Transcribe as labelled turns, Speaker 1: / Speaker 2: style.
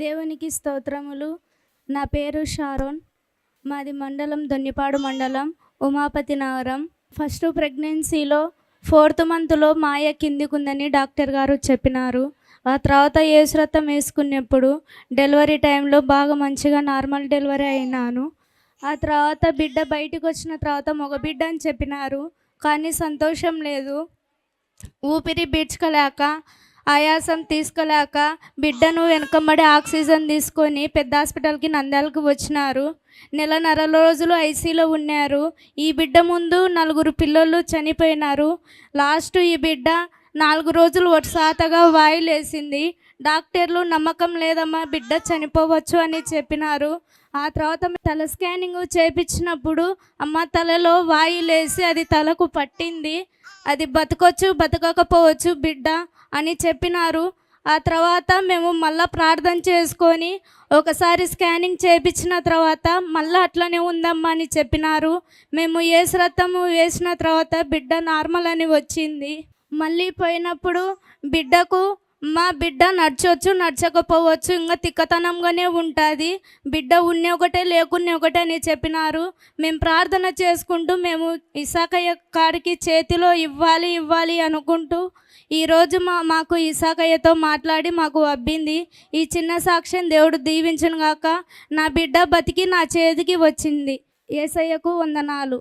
Speaker 1: దేవునికి స్తోత్రములు. నా పేరు షారోన్. మాది మండలం దొన్నిపాడు మండలం, ఉమాపతి నగరం. ఫస్ట్ ప్రెగ్నెన్సీలో 4th మంత్లో మాయ కిందికుందని డాక్టర్ గారు చెప్పినారు. ఆ తర్వాత యేసురక్తం వేసుకున్నప్పుడు డెలివరీ టైంలో బాగా మంచిగా నార్మల్ డెలివరీ అయినాను. ఆ తర్వాత బిడ్డ బయటికి వచ్చిన తర్వాత మగ బిడ్డ అని చెప్పినారు. కానీ సంతోషం లేదు. ఊపిరి పీల్చుకోలేక, ఆయాసం తీసుకోలేక బిడ్డను వెనకమ్మడి ఆక్సిజన్ తీసుకొని పెద్ద హాస్పిటల్కి నంద్యాలకు వచ్చినారు. 1.5 రోజులు ఐసీలో ఉన్నారు. ఈ బిడ్డ ముందు 4 పిల్లలు చనిపోయినారు. లాస్ట్ ఈ బిడ్డ 4 రోజులు వరుసగా వాయులేసింది. డాక్టర్లు నమ్మకం లేదమ్మా, బిడ్డ చనిపోవచ్చు అని చెప్పినారు. ఆ తర్వాత తల స్కానింగ్ చేయించినప్పుడు అమ్మ తలలో వాయులేసి అది తలకు పట్టింది, అది బతకొచ్చు బతకకపోవచ్చు బిడ్డ అని చెప్పినారు. ఆ తర్వాత మేము మళ్ళీ ప్రార్థన చేసుకొని ఒకసారి స్కానింగ్ చేయించిన తర్వాత మళ్ళీ అట్లనే ఉందమ్మా అని చెప్పినారు. మేము యేసురక్తము వేసిన తర్వాత బిడ్డ నార్మల్ అని వచ్చింది. మళ్ళీ పోయినప్పుడు బిడ్డకు మా బిడ్డ నడచవచ్చు నడచకపోవచ్చు, ఇంకా తిక్కతనంగానే ఉంటుంది, బిడ్డ ఉన్నే ఒకటే లేకున్నే ఒకటే అని చెప్పినారు. మేము ప్రార్థన చేసుకుంటూ మేము ఇసాకయ్య కాడికి చేతిలో ఇవ్వాలి అనుకుంటూ ఈరోజు మాకు ఇసాకయ్యతో మాట్లాడి మాకు అబ్బింది. ఈ చిన్న సాక్ష్యం దేవుడు దీవించును గాక. నా బిడ్డ బతికి నా చేతికి వచ్చింది. యేసయ్యకు వందనాలు.